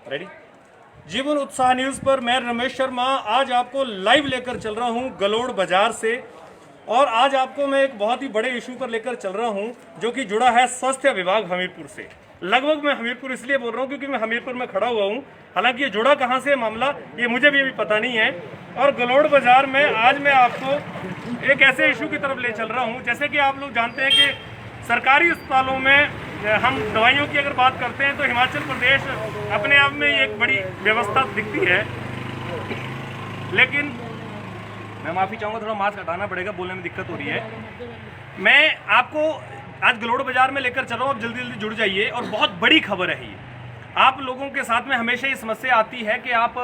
Ready. जीवन उत्साह news पर मैं रमेश शर्मा आज आपको लाइव लेकर चल रहा हूं गलोड़ बाजार से। और आज आपको मैं एक बहुत ही बड़े इशू पर लेकर चल रहा हूं जो कि जुड़ा है स्वास्थ्य विभाग हमीरपुर से। लगभग मैं हमीरपुर इसलिए बोल रहा हूं क्योंकि मैं हमीरपुर में खड़ा हुआ हूं, हालांकि ये जुड़ा कहां से मामला ये मुझे भी अभी पता नहीं है। और गलोड़ बाजार में आज मैं आपको एक ऐसे इशू की तरफ ले चल रहा हूं, जैसे कि आप लोग जानते हैं कि सरकारी अस्पतालों में हम दवाइयों की अगर बात करते हैं तो हिमाचल प्रदेश अपने आप में एक बड़ी व्यवस्था दिखती है, लेकिन मैं माफ़ी चाहूँगा, थोड़ा मास्क हटाना पड़ेगा, बोलने में दिक्कत हो रही है। मैं आपको आज गलोड़ बाजार में लेकर चल रहा हूँ, आप जल्दी जल्दी जुड़ जाइए। और बहुत बड़ी खबर है ये। आप लोगों के साथ में हमेशा ये समस्या आती है कि आप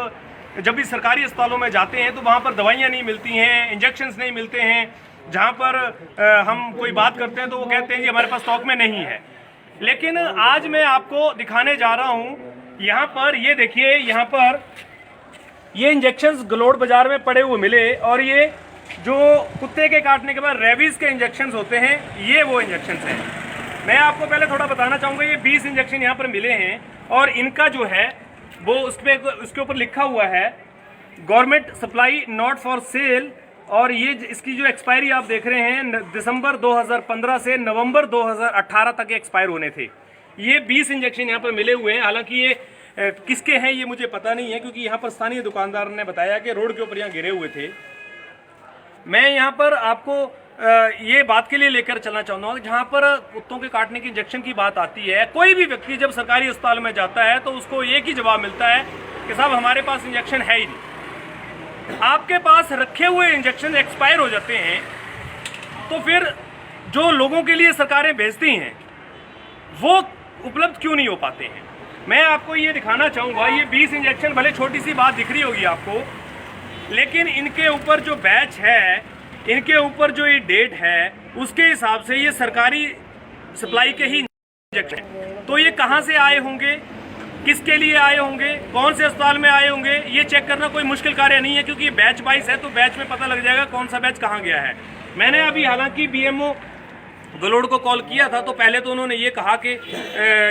जब भी सरकारी अस्पतालों में जाते हैं तो वहाँ पर दवाइयाँ नहीं मिलती हैं, इंजेक्शन्स नहीं मिलते हैं। जहाँ पर हम कोई बात करते हैं तो वो कहते हैं कि हमारे पास स्टॉक में नहीं है। लेकिन आज मैं आपको दिखाने जा रहा हूँ, यहाँ पर ये देखिए, यहाँ पर ये इंजेक्शन्स गलोड़ बाजार में पड़े हुए मिले। और ये जो कुत्ते के काटने के बाद रेबीज के इंजेक्शन्स होते हैं, ये वो इंजेक्शन्स हैं। मैं आपको पहले थोड़ा बताना चाहूँगा, ये 20 इंजेक्शन यहाँ पर मिले हैं और इनका जो है वो उसके ऊपर लिखा हुआ है government supply not for sale. और ये इसकी जो एक्सपायरी आप देख रहे हैं दिसंबर 2015 से नवंबर 2018 तक एक्सपायर होने थे। ये 20 इंजेक्शन यहाँ पर मिले हुए हैं। हालांकि ये किसके हैं ये मुझे पता नहीं है, क्योंकि यहाँ पर स्थानीय दुकानदार ने बताया कि रोड के ऊपर यहाँ गिरे हुए थे। मैं यहाँ पर आपको ये बात के लिए लेकर चलना चाहूँगा, जहाँ पर कुत्तों के काटने की इंजेक्शन की बात आती है, कोई भी व्यक्ति जब सरकारी अस्पताल में जाता है तो उसको एक ही जवाब मिलता है कि साहब हमारे पास इंजेक्शन है ही नहीं। आपके पास रखे हुए इंजेक्शन एक्सपायर हो जाते हैं तो फिर जो लोगों के लिए सरकारें भेजती हैं वो उपलब्ध क्यों नहीं हो पाते हैं। मैं आपको ये दिखाना चाहूँगा, ये 20 इंजेक्शन भले छोटी सी बात दिख रही होगी आपको, लेकिन इनके ऊपर जो बैच है, इनके ऊपर जो ये डेट है, उसके हिसाब से ये सरकारी सप्लाई के ही इंजेक्शन। तो ये कहाँ से आए होंगे, किसके लिए आए होंगे, कौन से अस्पताल में आए होंगे, ये चेक करना कोई मुश्किल कार्य नहीं है, क्योंकि बैच वाइज है तो बैच में पता लग जाएगा कौन सा बैच कहाँ गया है। मैंने अभी हालांकि बीएमओ गलोड़ को कॉल किया था तो पहले तो उन्होंने ये कहा कि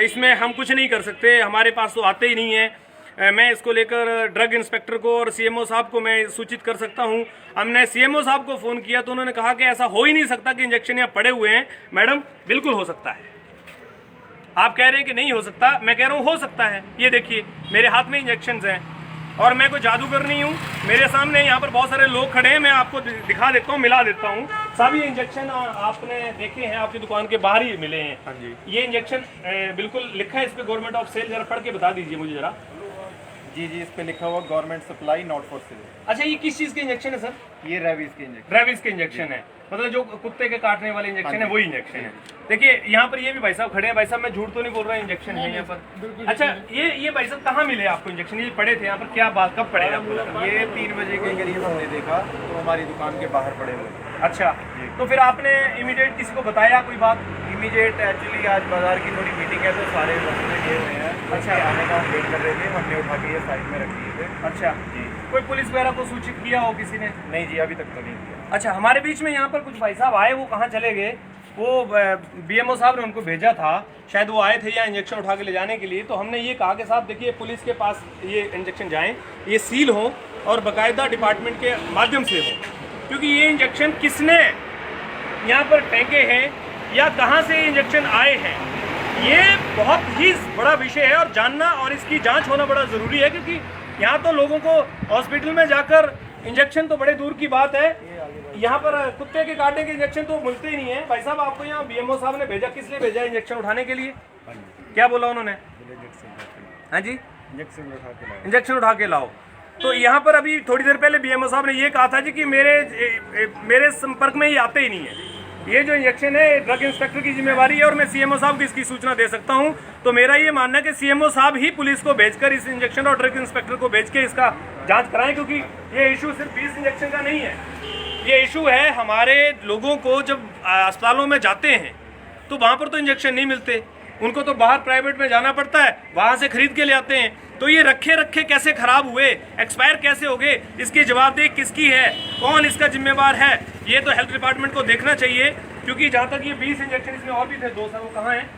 इसमें हम कुछ नहीं कर सकते, हमारे पास तो आते ही नहीं है। मैं इसको लेकर ड्रग इंस्पेक्टर को और सीएमओ साहब को मैं सूचित कर सकता हूं। हमने सीएमओ साहब को फ़ोन किया तो उन्होंने कहा कि ऐसा हो ही नहीं सकता कि इंजेक्शन यहाँ पड़े हुए हैं। मैडम बिल्कुल हो सकता है, आप कह रहे हैं कि नहीं हो सकता, मैं कह रहा हूँ हो सकता है। ये देखिए मेरे हाथ में इंजेक्शन्स हैं और मैं कोई जादूगर नहीं हूँ। मेरे सामने यहाँ पर बहुत सारे लोग खड़े हैं, मैं आपको दिखा देता हूँ, मिला देता हूँ। सभी इंजेक्शन आपने देखे हैं, आपकी दुकान के बाहर ही मिले हैं। हाँ जी, ये इंजेक्शन बिल्कुल लिखा है इस पर गवर्नमेंट ऑफ सेल, जरा पढ़ के बता दीजिए मुझे जरा। जी, इस पे लिखा हुआ government supply not for sale. अच्छा, ये किस चीज़ के इंजेक्शन है सर? ये रेबीज के इंजेक्शन। रेबीज के इंजेक्शन है, मतलब जो कुत्ते के काटने वाले इंजेक्शन है वही इंजेक्शन है। देखिए यहाँ पर ये भी भाई साहब खड़े हैं। भाई साहब मैं झूठ तो नहीं बोल रहा, इंजेक्शन है यहाँ पर। अच्छा, ये भाई साहब कहाँ मिले आपको इंजेक्शन? ये पड़े थे यहाँ पर, क्या बात, कब पड़े आपको? ये 3 बजे के करीब हमने देखा तो हमारी दुकान के बाहर पड़े हुए। अच्छा, तो फिर आपने इमीडिएट किसी को बताया कोई बात? इमीडिएट एक्चुअली आज बाजार की थोड़ी मीटिंग है तो सारे बच्चे गए हुए हैं। अच्छा, आने का हम वेट कर रहे थे, हमने उठा के ये साइड में रख दिए थे। अच्छा जी, कोई पुलिस वगैरह को सूचित किया हो किसी ने? नहीं जी, अभी तक तो नहीं किया। अच्छा, हमारे बीच में यहाँ पर कुछ भाई साहब आए, वो कहाँ चले गए? वो बीएमओ साहब ने उनको भेजा था, शायद वो आए थे यहाँ इंजेक्शन उठा के ले जाने के लिए। तो हमने ये कहा कि साहब देखिए पुलिस के पास ये इंजेक्शन जाएँ, ये सील हो और बाकायदा डिपार्टमेंट के माध्यम से हो, क्योंकि ये इंजेक्शन किसने यहाँ पर फेंके हैं या कहाँ से इंजेक्शन आए हैं, ये बहुत ही बड़ा विषय है और जानना और इसकी जांच होना बड़ा ज़रूरी है। क्योंकि यहाँ तो लोगों को हॉस्पिटल में जाकर इंजेक्शन तो बड़े दूर की बात है, यहाँ पर कुत्ते के काटने के इंजेक्शन तो मिलते ही नहीं है। भाई साहब आपको यहाँ बीएमओ साहब ने भेजा, किस लिए भेजा इंजेक्शन उठाने के लिए? क्या बोला उन्होंने? हाँ जी, इंजेक्शन उठा के लाओ। तो यहाँ पर अभी थोड़ी देर पहले बीएमओ साहब ने ये कहा था जी कि मेरे संपर्क में ही आते ही नहीं है। ये जो इंजेक्शन है ड्रग इंस्पेक्टर की जिम्मेवारी है और मैं सीएमओ साहब को इसकी सूचना दे सकता हूँ। तो मेरा ये मानना है कि सीएमओ साहब ही पुलिस को भेजकर इस इंजेक्शन और ड्रग इंस्पेक्टर को भेज के इसका जांच कराएं, क्योंकि ये इशू सिर्फ 20 इंजेक्शन का नहीं है। ये इशू है हमारे लोगों को, जब अस्पतालों में जाते हैं तो वहाँ पर तो इंजेक्शन नहीं मिलते, उनको तो बाहर प्राइवेट में जाना पड़ता है, वहाँ से खरीद के ले आते हैं। तो ये रखे रखे कैसे खराब हुए, एक्सपायर कैसे हो गए, इसकी जवाबदेही किसकी है, कौन इसका जिम्मेवार है, ये तो हेल्थ डिपार्टमेंट को देखना चाहिए। क्योंकि जहाँ तक ये 20 इंजेक्शन, इसमें और भी थे 2 सर, वो कहाँ हैं?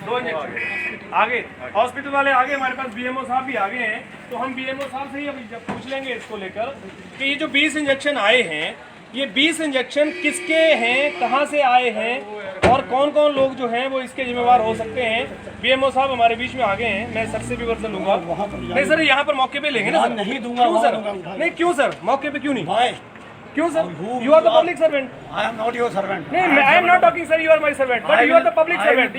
2 इंजेक्शन आगे, हॉस्पिटल वाले आगे, हमारे पास बीएमओ साहब भी आगे हैं, तो हम बीएमओ साहब से ही अभी जब पूछ लेंगे इसको लेकर कि ये जो 20 इंजेक्शन आए हैं, ये 20 इंजेक्शन किसके हैं, कहाँ से आए हैं और कौन कौन लोग जो हैं वो इसके जिम्मेवार हो सकते हैं। बीएमओ साहब हमारे बीच में आगे हैं, मैं सर से भी वर्जन लूंगा। नहीं सर, यहाँ पर मौके पे लेंगे ना सर? नहीं दूंगा, क्यों सर? दूंगा। नहीं क्यों सर, मौके पे क्यों नहीं? Why? क्यों sir? You are the public servant. I am not your servant. नहीं, I am not talking sir, you are my servant, but you are the public servant,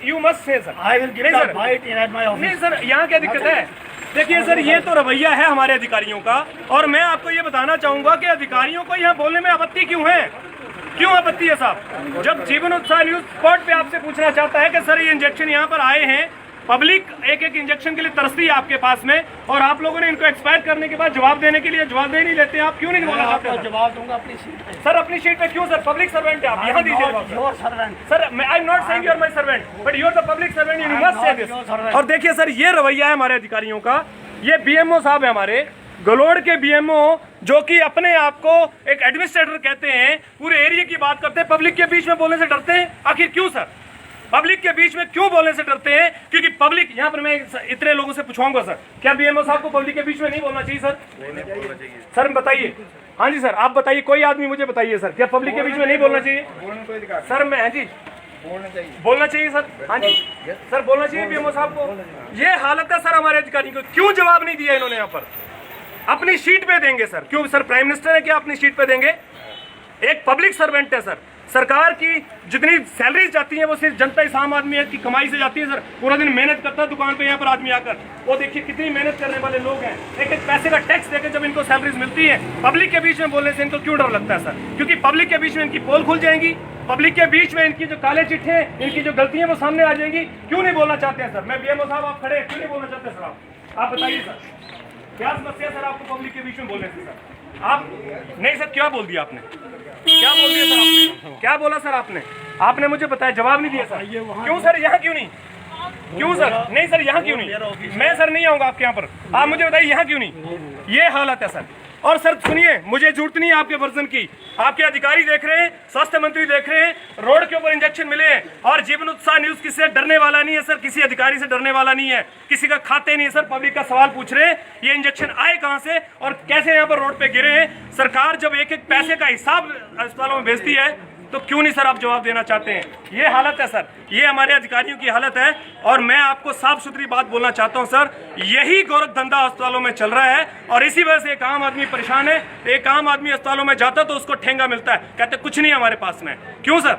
you must say sir. I will give नहीं the sir, fight in at my office. नहीं sir, यहाँ क्या दिक्कत है? देखिए sir, ये तो रवैया है हमारे अधिकारियों का, और मैं आपको ये बताना चाहूंगा कि अधिकारियों को यहाँ बोलने में आपत्ति क्यों है? क्यों आपत्ति है साहब? जब जीवन उत्साह न्यूज स्पॉट पे आपसे पूछना चाहता है कि सर ये इंजेक्शन यहाँ पर आए हैं, पब्लिक एक एक इंजेक्शन के लिए तरसती है आपके पास में, और आप लोगों ने इनको एक्सपायर करने के बाद जवाब देने के लिए जवाब दे नहीं लेते, आप क्यों नहीं बोलना चाहते? आपको जवाब दूंगा अपनी सीट पे। सर अपनी शीट पे क्यों सर? पब्लिक सर्वेंट है आप, यहाँ दीजिए जवाब। Your servant. Sir I am not saying you are my servant, but you are the public servant, you must say this. और देखिए सर, ये रवैया है हमारे अधिकारियों का। ये बीएमओ साहब है हमारे गलोड़ के बीएमओ, जो कि अपने आप को एक एडमिनिस्ट्रेटर कहते हैं, पूरे एरिया की बात करते हैं, पब्लिक के बीच में बोलने से डरते हैं। आखिर क्यों सर? पब्लिक के बीच में क्यों बोलने से डरते हैं? क्योंकि पब्लिक, यहाँ पर मैं इतने लोगों से पूछूंगा सर, क्या बीएमओ साहब को पब्लिक के बीच में नहीं बोलना चाहिए सर? सर बताइए। हाँ जी सर, आप बताइए, कोई आदमी मुझे बताइए सर, क्या पब्लिक के बीच में नहीं बोलना चाहिए? सर मैं, हाँ जी बोलना चाहिए सर। हाँ जी सर, बोलना चाहिए बीएमओ साहब को। ये हालत है सर हमारे अधिकारियों को। क्यों जवाब नहीं दिया इन्होंने? यहाँ पर अपनी सीट पे देंगे सर। क्यों सर? प्राइम मिनिस्टर है, क्या अपनी सीट पे देंगे? एक पब्लिक सर्वेंट है सर। सरकार की जितनी सैलरीज जाती है वो सिर्फ जनता, इस आम आदमी की कमाई से जाती है सर। पूरा दिन मेहनत करता है दुकान पे यहाँ पर आदमी आकर, वो देखिए कितनी मेहनत करने वाले लोग हैं, एक एक पैसे का टैक्स देकर जब इनको सैलरीज मिलती है, पब्लिक के बीच में बोलने से इनको क्यों डर लगता है सर? क्योंकि पब्लिक के बीच में इनकी पोल खुल जाएंगी, पब्लिक के बीच में इनकी जो काले चिट्ठे हैं, इनकी जो गलतियां वो सामने आ जाएंगी। क्यों नहीं बोलना चाहते हैं सर? मैं बीएमओ साहब आप खड़े हैं, क्यों नहीं बोलना चाहते सर? आप बताइए सर, क्या समस्या सर आपको पब्लिक के बीच में बोलने से सर? आप नहीं सर, क्या बोल दिया आपने? क्या बोल दिया सर आपने? क्या बोला सर आपने? आपने मुझे बताया, जवाब नहीं दिया सर। क्यों सर? यहाँ क्यों नहीं? क्यों सर? नहीं सर, यहाँ क्यों नहीं? मैं सर नहीं आऊंगा आपके यहाँ पर, आप मुझे बताइए यहाँ क्यों नहीं? ये हालत है सर। और सर सुनिए, मुझे जरूरत नहीं है आपके वर्जन की, आपके अधिकारी देख रहे हैं, स्वास्थ्य मंत्री देख रहे हैं, रोड के ऊपर इंजेक्शन मिले हैं, और जीवन उत्साह न्यूज किसी से डरने वाला नहीं है सर, किसी अधिकारी से डरने वाला नहीं है, किसी का खाते नहीं है सर। पब्लिक का सवाल पूछ रहे हैं, ये इंजेक्शन आए कहां से और कैसे यहाँ पर रोड पे गिरे हैं। सरकार जब एक एक पैसे का हिसाब अस्पतालों में भेजती है, तो क्यों नहीं सर आप जवाब देना चाहते हैं? ये हालत है सर, ये हमारे अधिकारियों की हालत है। और मैं आपको साफ सुथरी बात बोलना चाहता हूं सर, यही गोरख धंधा अस्पतालों में चल रहा है, और इसी वजह से एक आम आदमी परेशान है। एक आम आदमी अस्पतालों में जाता तो उसको ठेंगा मिलता है, कहते कुछ नहीं है हमारे पास में। क्यों सर?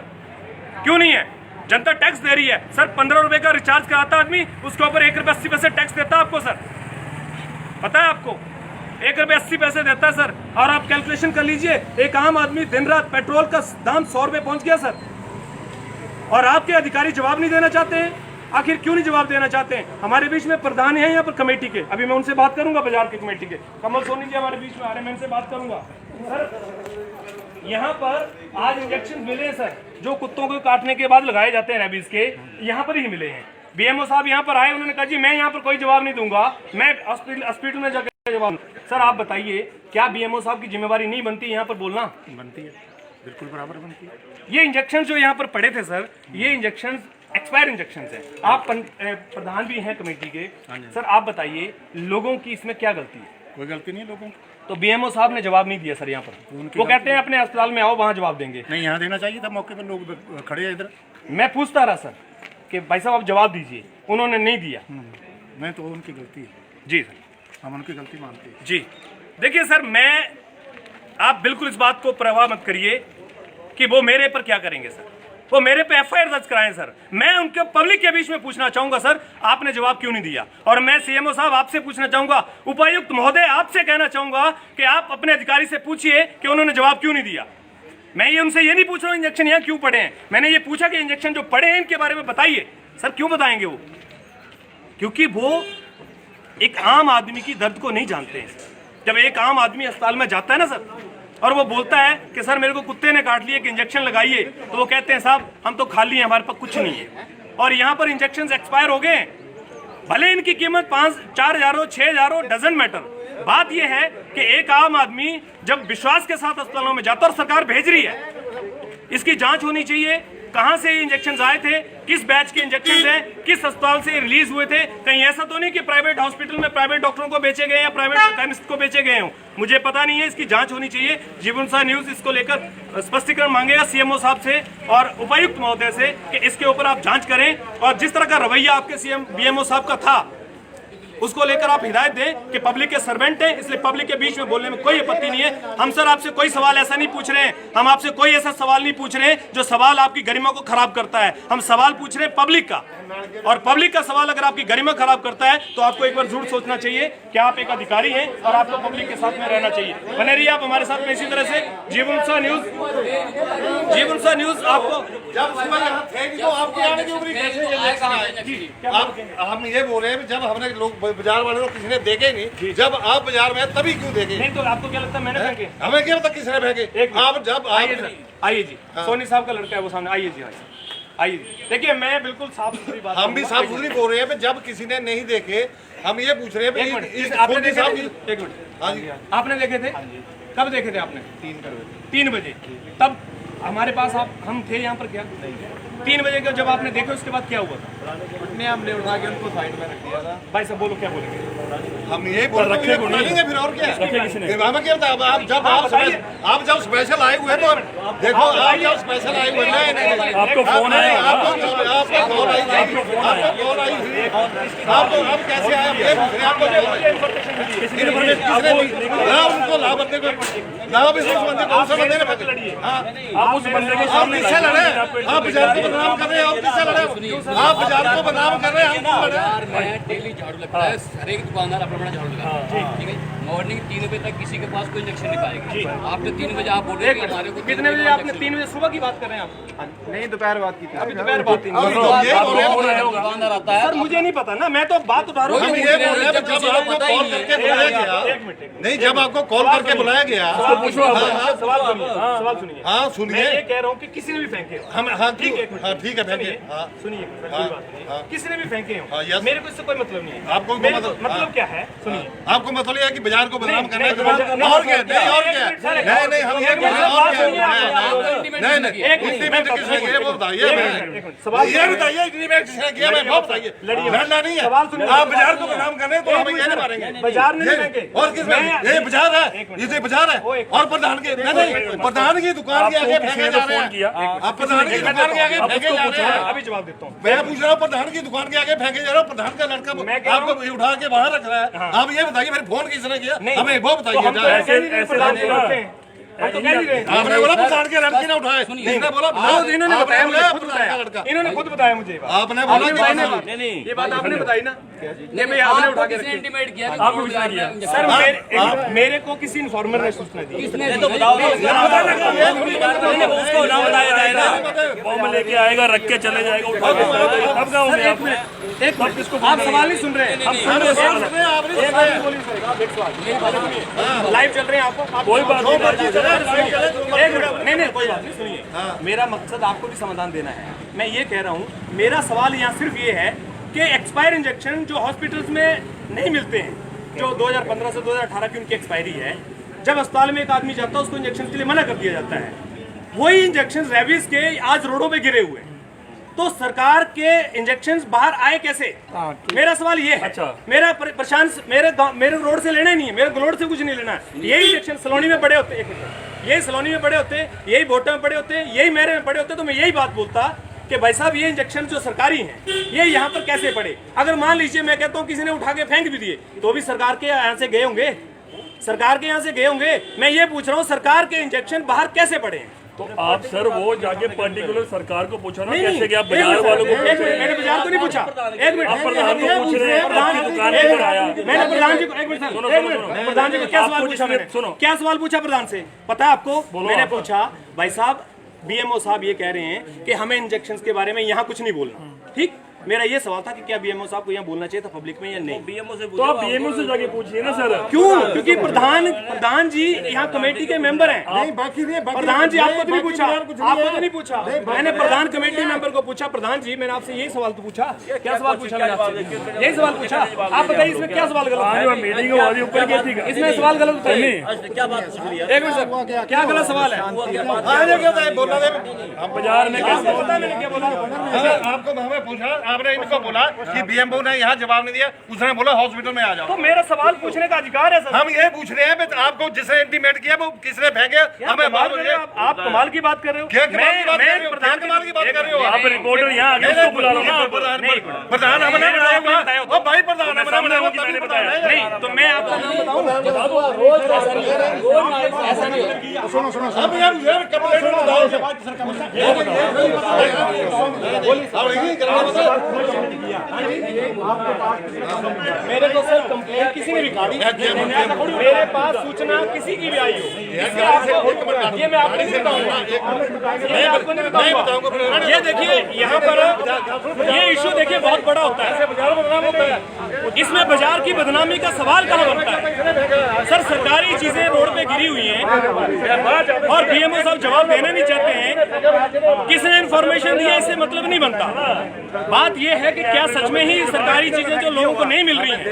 क्यों नहीं है? जनता टैक्स दे रही है सर। 15 रुपए का रिचार्ज कराता आदमी, उसके ऊपर 1 रुपये 80 पैसे टैक्स देता है आपको सर, पता है आपको? 1 रुपये 80 पैसे देता है सर। और आप कैलकुलेशन कर लीजिए, एक आम आदमी दिन रात पेट्रोल का दाम 100 रुपये पहुंच गया सर, और आपके अधिकारी जवाब नहीं देना चाहते हैं। आखिर क्यों नहीं जवाब देना चाहते हैं? हमारे बीच में प्रधान है यहाँ पर कमेटी के, अभी मैं उनसे बात करूंगा, बाजार के कमेटी के कमल सोनी जी हमारे बीच में आ रहे हैं, मैं उनसे बात करूंगा। सर यहाँ पर आज इंजेक्शन मिले हैं सर, जो कुत्तों को काटने के बाद लगाए जाते हैं रेबीज के, यहाँ पर ही मिले हैं। बीएमओ साहब यहाँ पर आए, उन्होंने कहा जी मैं यहाँ पर कोई जवाब नहीं दूंगा, मैं हॉस्पिटल में जाकर जवाब। सर आप बताइए, क्या बीएमओ साहब की जिम्मेवारी नहीं बनती यहाँ पर बोलना? बनती है, बिल्कुल बराबर बनती है। ये इंजेक्शन जो यहाँ पर पड़े थे सर, ये इंजेक्शन एक्सपायर इंजेक्शन है। आप प्रधान भी हैं कमेटी के सर, आप बताइए लोगों की इसमें क्या गलती है? कोई गलती नहीं लोगों की। तो बीएमओ साहब ने जवाब नहीं दिया सर यहाँ पर, वो कहते हैं अपने अस्पताल में आओ वहाँ जवाब देंगे। नहीं, यहाँ देना चाहिए था, मौके पर लोग खड़े हैं इधर। मैं पूछता रहा सर कि भाई साहब आप जवाब दीजिए, उन्होंने नहीं दिया। मैं तो उनकी गलती है जी सर, हम उनकी गलती मानते हैं जी। देखिए सर, मैं, आप बिल्कुल इस बात को परवाह मत करिए कि वो मेरे पर क्या करेंगे सर, वो मेरे पे एफआईआर दर्ज कराएं सर। मैं उनके पब्लिक के बीच में पूछना चाहूंगा सर, आपने जवाब क्यों नहीं दिया? और मैं सीएमओ साहब आपसे पूछना चाहूंगा, उपायुक्त महोदय आपसे कहना चाहूंगा कि आप अपने अधिकारी से पूछिए कि उन्होंने जवाब क्यों नहीं दिया। मैं ये उनसे ये नहीं पूछ रहा हूँ इंजेक्शन यहाँ क्यों पड़े हैं, मैंने ये पूछा कि इंजेक्शन जो पड़े हैं इनके बारे में बताइए। सर क्यों बताएंगे वो? क्योंकि वो एक आम आदमी की दर्द को नहीं जानते हैं। जब एक आम आदमी अस्पताल में जाता है ना सर, और वो बोलता है कि सर मेरे को कुत्ते ने काट लिया, कि इंजेक्शन लगाइए, तो वो कहते हैं साहब हम तो खाली हैं, हमारे पास कुछ नहीं है। और यहाँ पर इंजेक्शन एक्सपायर हो गए, भले इनकी कीमत 5-4 हज़ार हो, 6 हज़ार हो, डजन मैटर। बात यह है कि एक आम आदमी जब विश्वास के साथ अस्पतालों में जाता और सरकार भेज रही है, इसकी जांच होनी चाहिए। कहां से ये इंजेक्शन आए थे, किस बैच के इंजेक्शन हैं, किस अस्पताल से रिलीज हुए थे। कहीं ऐसा तो नहीं कि प्राइवेट हॉस्पिटल में प्राइवेट डॉक्टरों को बेचे गए या प्राइवेट केमिस्ट को बेचे गए हों। मुझे पता नहीं है, इसकी जांच होनी चाहिए। जीवनसा न्यूज इसको लेकर स्पष्टीकरण मांगेगा सीएमओ साहब से और उपायुक्त महोदय से कि इसके ऊपर आप जांच करें और जिस तरह का रवैया आपके सीएम बीएमओ साहब का था उसको लेकर आप हिदायत दें कि पब्लिक के सर्वेंट हैं, इसलिए पब्लिक के बीच में बोलने में कोई आपत्ति नहीं है। हम सर आपसे कोई सवाल ऐसा नहीं पूछ रहे हैं, हम आपसे कोई ऐसा सवाल नहीं पूछ रहे हैं जो सवाल आपकी गरिमा को खराब करता है। हम सवाल पूछ रहे हैं पब्लिक का, और पब्लिक का सवाल अगर आपकी गरिमा खराब करता है तो आपको एक बार जरूर सोचना चाहिए कि आप एक अधिकारी हैं और आपको पब्लिक के साथ में रहना चाहिए। बने रहिए आप हमारे साथ में इसी तरह से। जीवनसा न्यूज आपको जब सुबह यहाँ थे तो आपके आने की उम्र कैसे हम ये बोल रहे हैं जब हमने लोग बाजार वाले लोग किसी ने देखे ही नहीं, जब आप बाजार में तभी क्यों देखे? नहीं तो आपको क्या लगता है मैंने फेंके? हमें क्या पता किसने फेंके? आप जब आइए जी, सोनी साहब का लड़का है वो सामने, आइए जी, आइए जी। देखिए मैं बिल्कुल साफ सुथरी बात, हम भी साफ सुथरी बोल रहे हैं जब किसी ने नहीं देखे, हम ये पूछ रहे हैं। आपने देखे थे? एक मिनट, हाँ जी, आपने देखे थे? कब देखे थे आपने? 3 बजे। तब हमारे पास हम थे यहाँ पर क्या? 3 बजे का जब आपने देखे उसके बाद क्या हुआ था? हमने उठा के उनको साइड में रख दिया था। भाई साहब बोलो क्या बोलेंगे? हम यही बोल रखे नहीं फिर और क्या है? हमें क्या बताया? आप जब स्पेशल आए हुए तो देखो, आप जब स्पेशल आए हुए नहीं आपको फोन आया, आपको कॉल आई थी, आपको अब कैसे आए? ये पूछ रहे आपको उनको ला बंदे को ला भी कौन सा बंदे ने आप उस बंदे के सामने किससे लड़े? आप बाजार को बदनाम कर रहे हैं, आप किससे लड़े? आप बाजार को बदनाम कर रहे हैं, हम बाजार में डेली झाड़ू लगता है, हर एक दुकानदार अपना अपना झाड़ू लगाता है, ठीक है। मॉर्निंग 3 बजे तक किसी के पास कोई इंजेक्शन नहीं पाएगा। आपने 3 बजे आप बोल रहे हैं हमारे को कितने बजे? आपने 3 बजे सुबह की बात कर रहे हैं आप? नहीं, दोपहर बात की थी। अभी दोपहर बात थी। दुकानदार आता है। सर मुझे नहीं पता ना, मैं तो बात उठा रहा हूँ। ये बोल रहे हैं जब आपको कॉल करके बुलाया गया, नहीं जब आपको कॉल करके बुलाया गया, सवाल सुनिए। हाँ मैं सुनिए, ये कह रहा हूँ कि किसी ने भी फेंके हो। हम हाँ ठीक है, हाँ ठीक है फेंके, हाँ सुनिए, कोई बात नहीं। किसी ने भी फेंके हो, हाँ, यस। मेरे को इससे कोई मतलब नहीं है। आपको मेरे मतलब- को मतलब क्या है? सुनिए, आपको मतलब ये है कि बाजार को बदनाम करना है, नहीं, और क्या? नहीं और क्या? नहीं हम ये बोल रहे हैं और क्या? नहीं इंटीमेट किसने किया वो बताइए, ये बताइए इंटीमेट किसने किया, मैं वो बताइए। लड़ना नहीं है, आप बाजार को बदनाम कर रहे हैं तो हम ये नहीं मारेंगे। बाजार नहीं फेंके। और किस ये बाजार है, ये बाजार है और प्रधान के नहीं प्रधान की दुकान के आगे फेंके जा रहे हैं। आप प्रधान की दुकान के आगे फेंके जा रहे हैं। अभी जवाब देता हूँ। मैं पूछ रहा हूँ प्रधान की दुकान के आगे फेंके जा रहा हूँ, प्रधान का लड़का आपको उठा के बाहर रख रहा है। आप ये बताइए फिर फोन किसने किया, हमें वो बताइए। आपने बोला प्रधान के लड़के ने उठाए, इसने बोला इन्होंने बताया, मुझे खुद बताया बताया, इन्होंने खुद बताया मुझे। आपने बोला ये बात आपने बताई ना, ये भाई आपने उठा के रखी। इंटीमेट किया आपको किसने किया? सर मेरे को किसी इन्फॉर्मर ने सूचना दी। उसको ना बताया जाए ना, बॉम्ब लेके आएगा, रख के चले जाएगा, उठा के चले जाएगा, तब क्या होंगे आप? एक मिनट, आप सवाल नहीं सुन रहे हैं। लाइव चल रहे हैं आपको, कोई बात नहीं, नहीं कोई बात नहीं, सुनिए। मेरा मकसद आपको भी समाधान देना है। मैं ये कह रहा हूँ, मेरा सवाल यहाँ सिर्फ ये है कि एक्सपायर इंजेक्शन जो हॉस्पिटल्स में नहीं मिलते हैं, जो 2015 से 2018 की उनकी एक्सपायरी है, जब अस्पताल में एक आदमी जाता है उसको इंजेक्शन के लिए मना कर दिया जाता है, वही इंजेक्शन रेबीज के आज रोडों पे गिरे हुए हैं। तो सरकार के इंजेक्शन बाहर आए कैसे? मेरा सवाल ये है। अच्छा। मेरा प्रशांत मेरे रोड से लेना नहीं है, मेरे रोड से कुछ नहीं लेना है। यही इंजेक्शन सलोनी में पड़े होते, यही सलोनी में पड़े होते, यही भोटा में पड़े होते, यही मेरे में पड़े होते, तो मैं यही बात बोलता कि भाई साहब ये इंजेक्शन जो सरकारी हैं ये यहाँ पर कैसे पड़े? अगर मान लीजिए मैं कहता हूँ किसी ने उठा के फेंक भी दिए तो भी सरकार के यहाँ से गए होंगे, सरकार के यहाँ से गए होंगे। मैं ये पूछ रहा हूँ सरकार के इंजेक्शन बाहर कैसे पड़े हैं? तो आप सर वो जाके पर्टिकुलर सरकार को पूछो ना, नहीं, कैसे कि आप एक बाजार मिनट, वालों को एक मिनट, मैंने बाजार को नहीं पूछा। एक मिनट, आप प्रधान को पूछ रहे हैं, आपकी दुकान पर आया। मैंने प्रधान जी को एक मिनट, प्रधान जी को क्या सवाल पूछा मैंने? सुनो, क्या सवाल पूछा प्रधान से पता है आपको? मैंने पूछा भाई साहब बीएमओ साहब ये कह रहे हैं कि हमें इंजेक्शन के बारे में यहाँ कुछ नहीं बोलना, ठीक? मेरा ये सवाल था कि क्या बीएमओ साहब को यहाँ बोलना चाहिए था पब्लिक में या नहीं? बीएमओ से तो आप बीएमओ से जाके पूछिए ना सर। क्यों? क्योंकि प्रधान जी यहाँ कमेटी के मेंबर हैं। नहीं बाकी नहीं, प्रधान जी आपको तो नहीं पूछा, आपको तो नहीं पूछा, मैंने प्रधान कमेटी मेंबर को पूछा, प्रधान जी मैंने आपसे यही सवाल तो पूछा। क्या सवाल पूछा मैंने आपसे? यही सवाल पूछा। आप बताइए इसमें क्या सवाल गलत है? मीटिंग ऊपर की थी, इसमें सवाल गलत बताइए। क्या बात पूछ रही है? एक मिनट सर, क्या गलत सवाल है? बोला हम बाजार में कैसे पता मैंने क्या बोला? आपको हमें पूछा, आपने इनको बोला कि बीएमओ ने यहाँ जवाब नहीं दिया, उसने बोला हॉस्पिटल में आ जाओ। तो मेरा सवाल पूछने का अधिकार है सर। हम ये पूछ रहे हैं आपको जिसने इंटीमेट किया वो किसने फेंके, हमें मालूम है। आप कमाल की बात कर रहे हो। क्या कमाल की बात कर रहे हो? क्या कमाल की बात कर रहे हो? आप रिपोर्टर यहाँ आगे उसको बुला लो ना। प्रधान हमने बनाया हुआ, ओ भाई प्रधान हमने बनाया हुआ, मैंने बताया नहीं तो मैं आपका नाम बताऊं? सुनो सुनो अब यार कंप्लेंट बताओ मेरे को सर कंप्लेंट किसी ने भी की, मेरे पास सूचना किसी की भी आई हो, ये मैं आपको नहीं बताऊंगा, ये आपको नहीं बताऊंगा। ये देखिए यहाँ पर ये इशू देखिए बहुत बड़ा होता है, इसमें बाजार की बदनामी का सवाल कहाँ बनता है? सर सरकारी चीजें रोड पे गिरी हुई हैं और बीएमओ साहब जवाब देना नहीं चाहते हैं, किसने इन्फॉर्मेशन दिया इससे मतलब नहीं बनता। बात यह है कि क्या सच में ही सरकारी चीजें जो लोगों को नहीं मिल रही हैं,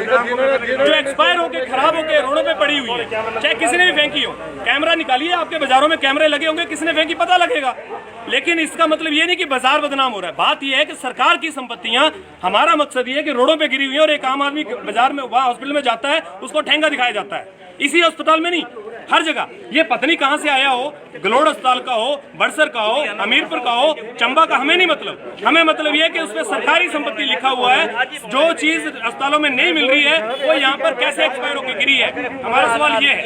जो एक्सपायर होके खराब होके रोडों पे पड़ी हुई है, चाहे किसी ने भी फेंकी हो, कैमरा निकालिए, आपके बाजारों में कैमरे लगे होंगे, किसने फेंकी पता लगेगा। लेकिन इसका मतलब ये नहीं कि बाजार बदनाम हो रहा है। बात यह है कि सरकार की संपत्तियां, हमारा मकसद ये है कि रोडों पे गिरी हुई है और एक आम आदमी बाजार में वहां हॉस्पिटल में जाता है, उसको ठेंगा दिखाया जाता है, इसी अस्पताल में नहीं हर जगह। ये पता नहीं कहां से आया हो, गलोड़ अस्पताल का हो, बड़सर का हो, हमीरपुर का हो, चंबा का, हमें नहीं मतलब। हमें मतलब ये है कि उसमें सरकारी संपत्ति लिखा हुआ है, जो चीज अस्पतालों में नहीं मिल रही है वो यहाँ पर कैसे एक्सपायर होकर गिरी है। हमारा सवाल ये है,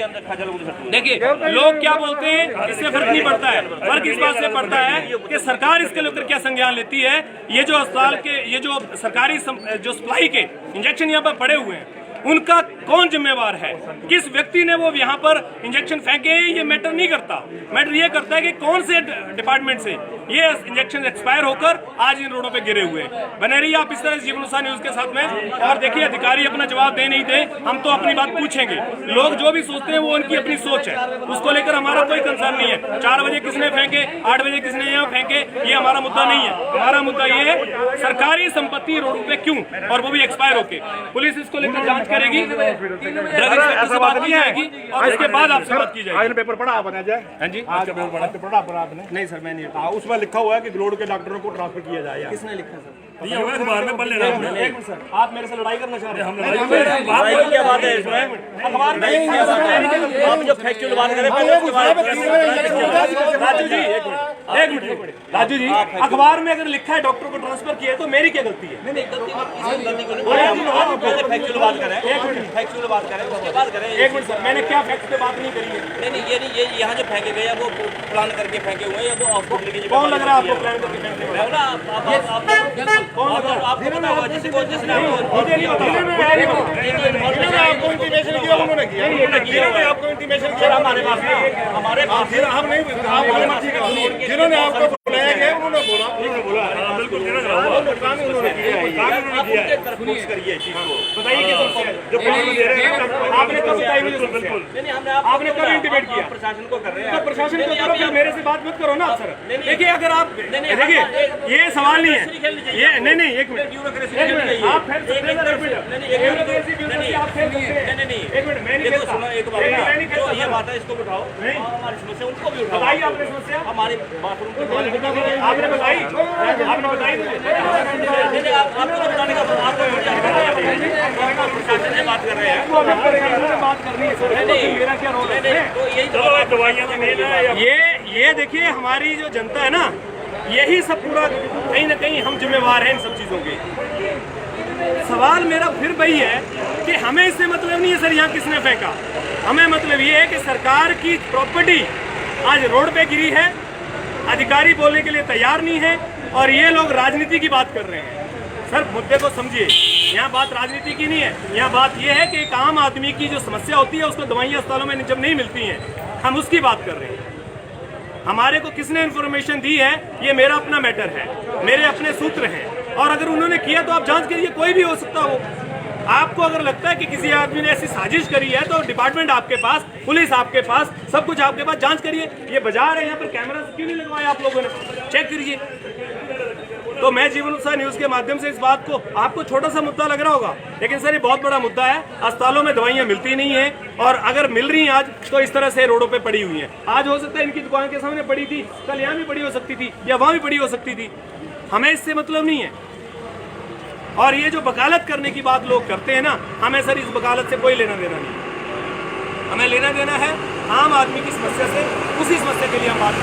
देखिए लोग क्या बोलते हैं इससे फर्क नहीं पड़ता है, फर्क इस बात से पड़ता है कि सरकार इसके लेकर क्या संज्ञान लेती है। ये जो अस्पताल के, ये जो सरकारी जो सप्लाई के इंजेक्शन यहाँ पर पड़े हुए हैं, उनका कौन जिम्मेवार है, किस व्यक्ति ने वो यहाँ पर इंजेक्शन फेंके हैं, ये मैटर नहीं करता। मैटर ये करता है कि कौन से डिपार्टमेंट से ये इंजेक्शन एक्सपायर होकर आज इन रोडों पे गिरे हुए हैं। बने रहिए आप इस तरह जीवनुसार न्यूज के साथ में, और देखिए अधिकारी अपना जवाब दे नहीं दे, हम तो अपनी बात पूछेंगे। लोग जो भी सोचते हैं वो उनकी अपनी सोच है, उसको लेकर हमारा कोई कंसर्न नहीं है। 4 बजे किसने फेंके, 8 बजे किसने यहाँ फेंके, ये हमारा मुद्दा नहीं है। हमारा मुद्दा ये है सरकारी संपत्ति रोड पे क्यों, और वो भी एक्सपायर होके। पुलिस इसको लेकर जांच करेगी, ड्रग इंस्पेक्टर से बात की जाएगी और उसके बाद आपसे बात की जाएगी। आज पेपर पढ़ा आपने अजय? हाँ जी, आज पेपर पढ़ा आपने? नहीं सर मैं नहीं। उसमें लिखा हुआ है कि गलोड़ के डॉक्टरों को ट्रांसफर किया जाए। किसने लिखा सर? ये होगा अखबार में पढ़ लेना। एक मिनट सर, आप मेरे से लड़ाई करना चाह रहे हैं? हम लड़ाई क्या बात है इसमें? अखबार में आप जो फैक्चुअल बात करें राजू जी, एक मिनट राजू जी, अखबार में अगर लिखा है डॉक्टर को ट्रांसफर किया तो मेरी क्या गलती है? फैक्चुअल बात करें, एक मिनट फैक्चुअल बात करें, उसके बाद करें। एक मिनट सर, मैंने क्या फैक्ट पे बात नहीं करी है? नहीं ये नहीं, ये यहाँ जो फेंके गए हैं वो प्लान करके फेंके हुए हैं या वो हॉस्पिटल की कौन लग रहा है आपको प्लान करके फेंकने वाला? कौन लग रहा है? आपको पता होगा जिसको जिसने मुझे नहीं पता। जिन्होंने आपको इंटीमेशन किया उन्होंने किया, जिन्होंने आपको इंटीमेशन किया हमारे पास हमारे पास फिर हम नहीं, जिन्होंने आपको बुलाया गया उन्होंने बोला, बिल्कुल उन्होंने करिए चीज को बताइए कि समस्या जो प्रॉब्लम दे रहे हैं आपने कब बताई मुझे? बिल्कुल आपने कब इंटीमेट किया? प्रशासन को कर रहे हैं, तो प्रशासन को करो, फिर मेरे से बात मत करो ना आप सर। देखिए अगर आप देखिए ये सवाल नहीं है ये, नहीं एक मिनट आप फिर एक मिनट मैं नहीं कहता, एक बात ये बात है इसको उठाओ, हमारी समस्या उनको भी उठाओ। बताइए आपने समस्या हमारे बाथरूम को आपने बताई आपको बताने का आपको प्रशासन से बात कर रहे हैं, बात करनी है सर, मेरा क्या रोल है? तो यही दवाइयाँ तो मेन है। ये देखिए हमारी जो जनता है ना, यही सब पूरा कहीं ना कहीं हम जिम्मेवार हैं इन सब चीज़ों के। सवाल मेरा फिर वही है कि हमें इससे मतलब नहीं है सर यहाँ किसने फेंका, हमें मतलब ये है कि सरकार की प्रॉपर्टी आज रोड पे गिरी है, अधिकारी बोलने के लिए तैयार नहीं है और ये लोग राजनीति की बात कर रहे हैं। सर मुद्दे को समझिए, यहाँ बात राजनीति की नहीं है, यहाँ बात यह है कि एक आम आदमी की जो समस्या होती है उसको दवाइयाँ अस्पतालों में जब नहीं मिलती हैं, हम उसकी बात कर रहे हैं। हमारे को किसने इन्फॉर्मेशन दी है ये मेरा अपना मैटर है, मेरे अपने सूत्र हैं, और अगर उन्होंने किया तो आप जांच करिए, कोई भी हो सकता हो। आपको अगर लगता है कि किसी आदमी ने ऐसी साजिश करी है तो डिपार्टमेंट आपके पास, पुलिस आपके पास, सब कुछ आपके पास, जांच करिए। ये बाजार है, यहाँ पर कैमरा क्यों नहीं लगवाया आप लोगों ने, चेक करिए। तो मैं जीवन उत्सव न्यूज के माध्यम से इस बात को, आपको छोटा सा मुद्दा लग रहा होगा, लेकिन सर ये बहुत बड़ा मुद्दा है। अस्पतालों में दवाइयां मिलती नहीं है, और अगर मिल रही हैं आज तो इस तरह से रोडों पे पड़ी हुई हैं। आज हो सकता है इनकी दुकान के सामने पड़ी थी, कल यहाँ भी पड़ी हो सकती थी, या वहां भी पड़ी हो सकती थी। हमें इससे मतलब नहीं है। और ये जो वकालत करने की बात लोग करते हैं ना, हमें सर इस वकालत से कोई लेना देना नहीं। हमें लेना देना है आम आदमी की समस्या से, उसी समस्या के लिए हम बात